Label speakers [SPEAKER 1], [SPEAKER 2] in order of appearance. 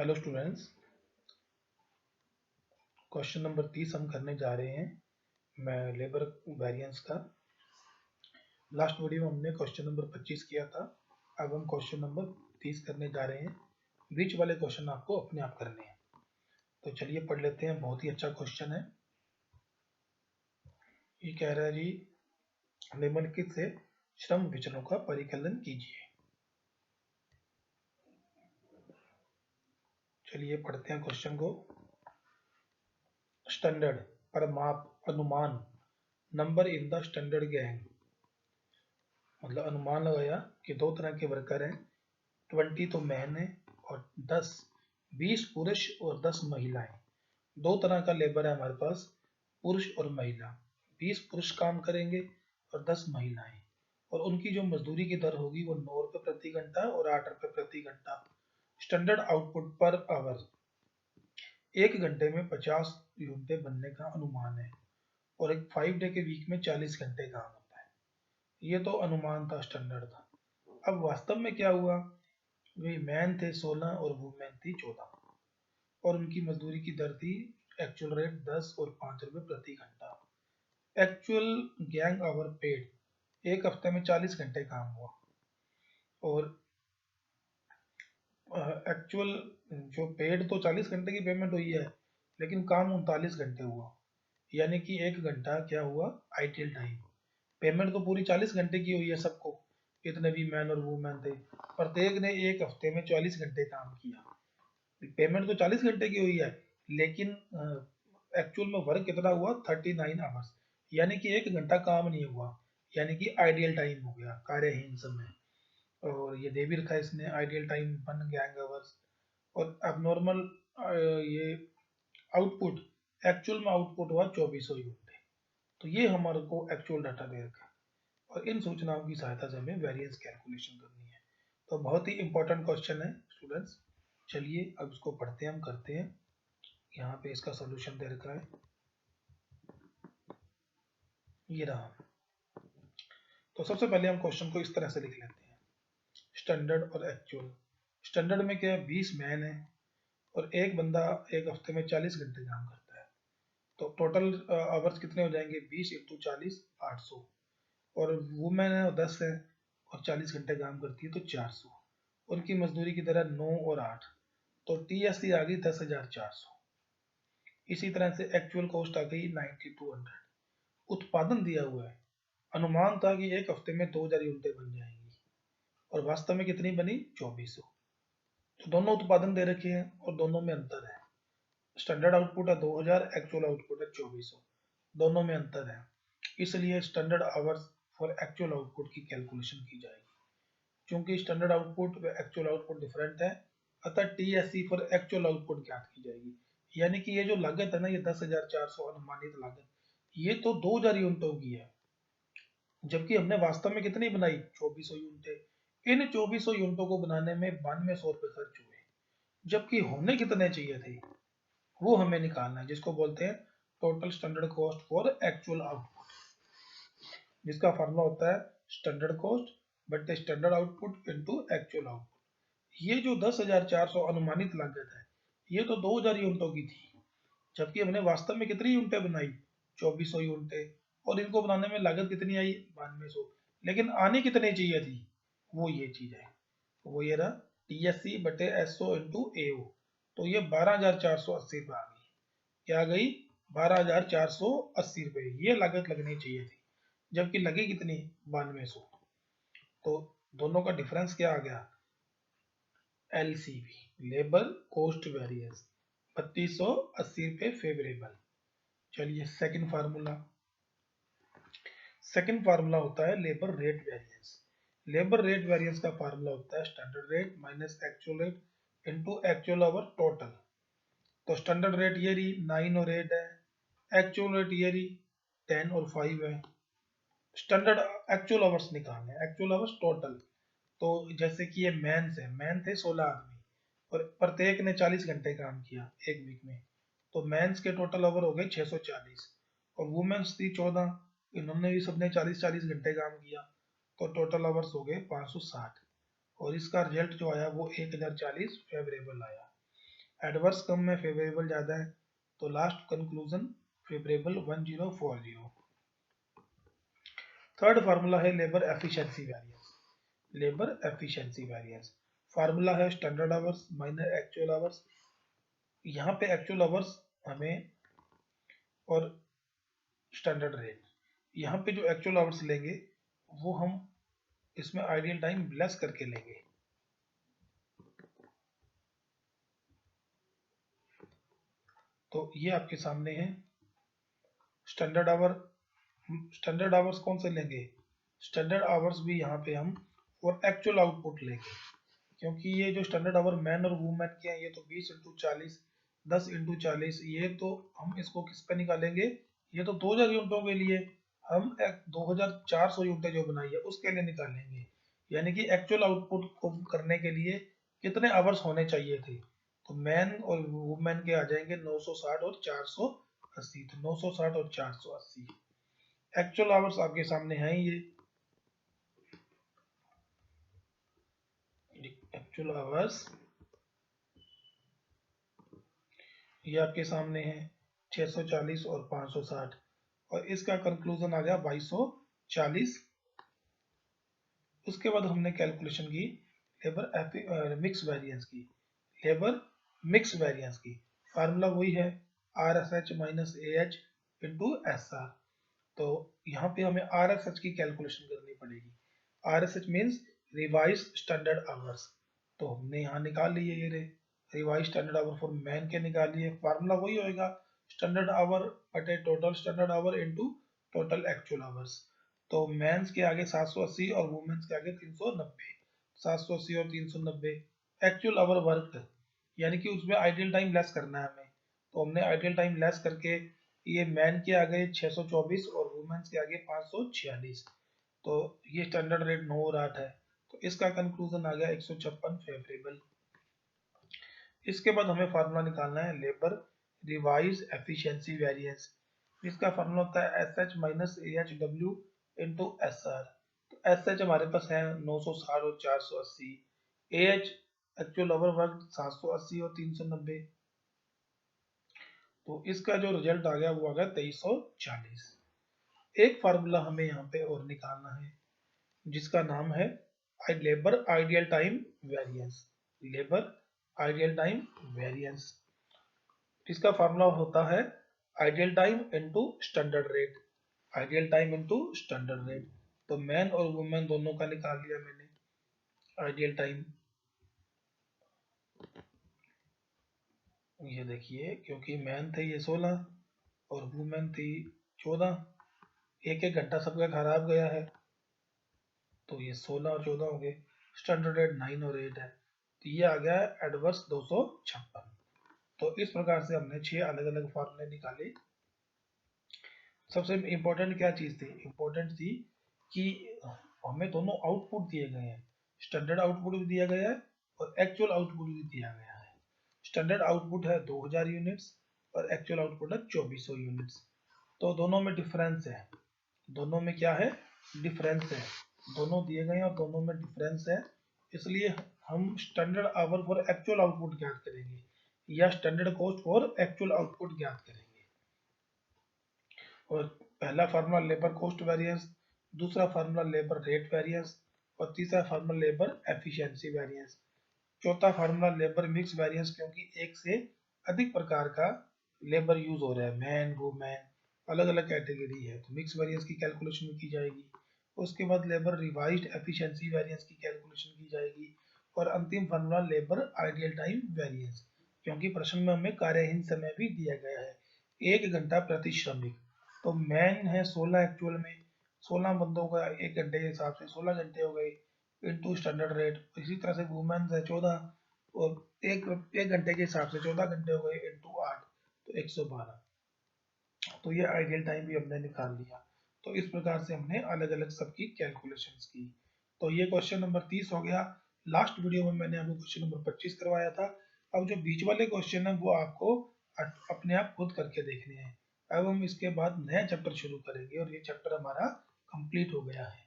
[SPEAKER 1] Hello students, question number 30 हम करने जा रहे हैं मैं लेबर वेरिएंस का। लास्ट वीडियो में हमने क्वेश्चन नंबर 25 किया था। अब हम क्वेश्चन नंबर 30 करने जा रहे हैं। बीच वाले क्वेश्चन आपको अपने आप करने हैं, तो चलिए पढ़ लेते हैं। बहुत ही अच्छा क्वेश्चन है। ये कह रहा है जी, निम्नलिखित से श्रम विचरणों का परिकलन कीजिए। चलिए पढ़ते हैं क्वेश्चन को। स्टैंडर्ड पर माप, अनुमान, number in the standard gang. मतलब अनुमान लगाया कि दो तरह के वर्कर हैं, 20 तो मैन है और 20 पुरुष और 10 महिलाएं। दो तरह का लेबर है हमारे पास, पुरुष और महिला। 20 पुरुष काम करेंगे और 10 महिलाएं, और उनकी जो मजदूरी की दर होगी वो 9 रुपये प्रति घंटा और 8 रुपये प्रति घंटा। स्टैंडर्ड आउटपुट पर आवर, एक घंटे में 50 यूनिटें बनने का अनुमान है और एक 5 डे के वीक में 40 घंटे काम होता है। ये तो अनुमान था, स्टैंडर्ड था। अब वास्तव में क्या हुआ, वे मैन थे 16 और वुमेन थी 14, और उनकी मजदूरी की दर थी एक्चुअल रेट 10 और 5 रुपये प्रति घंटा। एक्चुअल गैंग आवर पेड, एक हफ्ते में 40 घंटे काम हुआ, और एक्चुअल जो पेड तो 40 घंटे की पेमेंट हुई है, लेकिन काम 39 घंटे हुआ। यानी कि एक घंटा क्या हुआ, आइडियल टाइम। पेमेंट तो पूरी 40 घंटे की हुई है सबको, इतने भी मैन और वुमेन थे। प्रत्येक ने एक हफ्ते में 40 घंटे काम किया। पेमेंट तो 40 घंटे की हुई है, लेकिन एक्चुअल में वर्क कितना हुआ, 39 आवर्स। यानी कि एक घंटा काम नहीं हुआ, यानी कि आइडियल टाइम हो गया, कार्यहीन समय। और ये दे भी रखा है इसने, आइडियल टाइम 1 गैंग आवर्स। और अब नॉर्मल ये आउटपुट, एक्चुअल में आउटपुट हुआ 2400 यूनिट। तो ये हमारे को एक्चुअल डाटा दे रखा है, और इन सूचनाओं की सहायता से हमें वेरिएंस कैलकुलेशन करनी है। तो बहुत ही इंपॉर्टेंट क्वेश्चन है स्टूडेंट्स। चलिए अब इसको पढ़ते हैं, हम करते हैं। यहाँ पे इसका सॉल्यूशन दे रखा है, ये रहा। तो सबसे पहले हम क्वेश्चन को इस तरह से लिख लेते हैं, स्टैंडर्ड और एक्चुअल। स्टैंडर्ड में क्या है, 20 मैन है और एक बंदा एक हफ्ते में 40 घंटे काम करता है। तो टोटल आवर्स कितने हो जाएंगे, 20 इंटू 40, 800। और वुमेन है 10 है और 40 घंटे काम करती है, तो 400। उनकी मजदूरी की दर 9 और 8, तो TSC आ गई 10,400। इसी तरह से एक्चुअल कॉस्ट आ गई 9200। उत्पादन दिया हुआ है, अनुमान था कि एक हफ्ते में 2000 यूनिटें बन जाएंगी, और वास्तव में कितनी बनी, 2400। तो दोनों उत्पादन दे रखे हैं और दोनों में अंतर है। स्टैंडर्ड आउटपुट है 2000, एक्चुअल आउटपुट है 2400, दोनों में अंतर है। इसलिए standard hours for actual output की कैलकुलेशन की जाएगी। क्योंकि स्टैंडर्ड आउटपुट व एक्चुअल आउटपुट डिफरेंट है, अतः TSC फॉर एक्चुअल आउटपुट ज्ञात की जाएगी। यानी कि ये जो लागत है ना, ये 10,400 अनुमानित लागत, ये तो 2000 यूनिटों की है, जबकि हमने वास्तव में कितनी बनाई, 2400 यूनिटें। इन 2400 यूनिटों को बनाने में 9200 रुपये खर्च हुए, जबकि होने कितने चाहिए थे, वो हमें निकालना है, जिसको बोलते हैं total standard cost for actual output, जिसका फार्मूला होता है स्टैंडर्ड कॉस्ट बटे standard output into actual output. ये जो 10,400 अनुमानित लागत है, ये तो 2000 यूनिटों की थी, जबकि हमने वास्तव में कितनी यूनिटें बनाई, 2400 यूनिटें। और इनको बनाने में लागत कितनी आई, 9200। लेकिन आने कितने चाहिए थी, वो ये चीज है, वो ये रहा, TSC बटे SO इंटू AO। तो ये 12,480 रुपये आ गई। क्या आ गई, 12,480 रुपये, ये लागत लगनी चाहिए थी, जबकि लगी कितनी, 9200। तो दोनों का डिफरेंस क्या आ गया, LCV, लेबर कॉस्ट वेरिएंस, 3280 रुपये फेवरेबल। चलिए सेकंड फार्मूला। सेकंड फार्मूला होता है labour rate variance. Labour rate variance का फार्मूला होता है standard rate minus actual rate into actual our total. तो स्टैंडर्ड रेट ये रही 9 और 8 है, एक्चुअल रेट ये रही 10 और 5 है। स्टैंडर्ड एक्चुअल आवर्स निकालने, एक्चुअल आवर्स टोटल। तो जैसे कि ये मैन थे 16 आदमी, और प्रत्येक ने 40 घंटे काम किया एक वीक में, तो मैंस के टोटल आवर हो गए 640, और वुमेन्स थी 14, इन्होंने भी सबने 40-40 घंटे काम किया, तो टोटल आवर्स हो गए 560। और इसका रिजल्ट जो आया वो 1040 फेवरेबल आया। एडवर्स कम है, फेवरेबल ज़्यादा है, तो last conclusion favourable 1040। Third formula है labour efficiency variance. Labour efficiency variance formula है standard hours minus actual hours. यहाँ पे एक्चुअल आवर्स हमें और स्टैंडर्ड रेट, यहाँ पे जो एक्चुअल आवर्स लेंगे वो हम इसमें आइडियल टाइम लेस करके लेंगे। तो ये आपके सामने है स्टैंडर्ड आवर। स्टैंडर्ड आवर्स कौन से लेंगे? स्टैंडर्ड आवर्स भी यहाँ पे हम और एक्चुअल आउटपुट लेंगे, क्योंकि ये जो स्टैंडर्ड आवर मैन और वुमेन के हैं ये तो 20 इंटू 40, 10 इंटू 40, ये तो हम इसको किस पे निकालेंगे? ये तो 2000 यूनिटों के लिए हम 2400 यूनिटें जो बनाई है उसके लिए निकालेंगे, यानी कि एक्चुअल आउटपुट को करने के लिए कितने आवर्स होने चाहिए थे। तो मैन और वुमेन के आ जाएंगे 960 और 480, तो 960 और 480 एक्चुअल आवर्स आपके सामने हैं। ये एक्चुअल आवर्स ये आपके सामने है 640 और 560, और इसका कंक्लूजन आ गया 2240। उसके बाद हमने कैलकुलेशन की लेबर मिक्स वेरिएंस की। लेबर मिक्स वेरिएंस की फार्मूला वही है R S H minus A H into S R. तो यहाँ पे हमें आर एस एच की कैलकुलेशन करनी पड़ेगी। R S H means revise standard hours, तो हमने यहाँ निकाल लिए ये revise standard hour for man के निकाल लिए। फार्मूला वही होएगा स्टैंडर्ड आवर बटे total standard our into total actual hours. तो मेंस के आगे 780 और वुमेन्स के आगे 390, 780 और 390 एक्चुअल आवर वर्क, यानी कि उसमें आइडियल टाइम लेस करना है हमें। तो हमने आइडियल टाइम लेस करके ये मैन के आगे 624 और वुमेन्स के आगे 546, तो ये स्टैंडर्ड रेट 9 और 8 है। तो इसका कंक्लूजन आ गया 156 फेवरेबल। इसके बाद हमें फार्मूला निकालना है लेबर रिवाइज एफिशिएंसी वेरिएंस। इसका फार्मूला होता है S H minus A H W into S R. तो एस एच हमारे पास है 960 और 480, A H actual over work 780 और 390, तो इसका जो रिजल्ट आ गया वो आ गया 2340। एक फार्मूला हमें यहाँ पे और निकालना है जिसका नाम है labour ideal time variance. Labour ideal time variance, इसका फार्मूला होता है ideal time into standard rate. Ideal time into standard rate, तो मैन और वुमेन दोनों का निकाल लिया मैंने आइडियल टाइम। ये देखिए क्योंकि मैन थे ये 16 और वुमेन थी 14, एक एक घंटा सबका खराब गया है, तो ये 16 और 14 हो गए। स्टैंडर्ड रेट 9 और 8 है, तो ये आ गया एडवर्स 256। तो इस प्रकार से हमने 6 अलग अलग फार्मूले निकाले। सबसे इम्पोर्टेंट क्या चीज़ थी? इम्पोर्टेंट थी कि हमें दोनों आउटपुट दिए गए हैं, स्टैंडर्ड आउटपुट भी दिया गया है और एक्चुअल आउटपुट भी दिया गया है। स्टैंडर्ड आउटपुट है 2000 यूनिट्स और एक्चुअल आउटपुट है 2400 यूनिट्स। तो दोनों में डिफरेंस है, दोनों में क्या है? डिफरेंस है, दोनों दिए गए हैं और दोनों में डिफरेंस है, इसलिए हम standard hour for actual output ज्ञात करेंगे या standard cost for actual output ज्ञात करेंगे। और पहला फार्मूला लेबर कॉस्ट वेरिएंस, दूसरा फार्मूला लेबर रेट वेरिएंस और तीसरा फार्मूला लेबर एफिशिएंसी वेरिएंस, चौथा फार्मूला लेबर मिक्स वेरिएंस, क्योंकि एक से अधिक प्रकार का लेबर यूज हो रहा है, मैन वुमेन अलग अलग कैटेगरी है, तो मिक्स वेरिएंस की कैलकुलेशन की जाएगी। उसके बाद लेबर रिवाइज्ड एफिशिएंसी वेरिएंस की कैलकुलेशन की जाएगी और अंतिम formula labour ideal time variance, क्योंकि प्रश्न में हमें कार्यहीन समय भी दिया गया है 1 घंटा प्रति श्रमिक। तो मैन है 16 एक्चुअल में, 16 बंदों का 1 घंटे के हिसाब से 16 घंटे हो गए इनटू स्टैंडर्ड रेट। इसी तरह से वुमेन है 14 और एक घंटे के हिसाब से 14 घंटे हो गए इनटू 8, तो 112। तो ये आइडियल टाइम भी हमने निकाल लिया। तो इस प्रकार से हमने अलग अलग सबकी कैलकुलेशंस की। तो ये क्वेश्चन नंबर 30 हो गया। लास्ट वीडियो में मैंने आपको क्वेश्चन नंबर 25 करवाया था। अब जो बीच वाले क्वेश्चन है वो आपको अपने आप खुद करके देखने हैं। अब हम इसके बाद नया चैप्टर शुरू करेंगे और ये चैप्टर हमारा कंप्लीट हो गया है।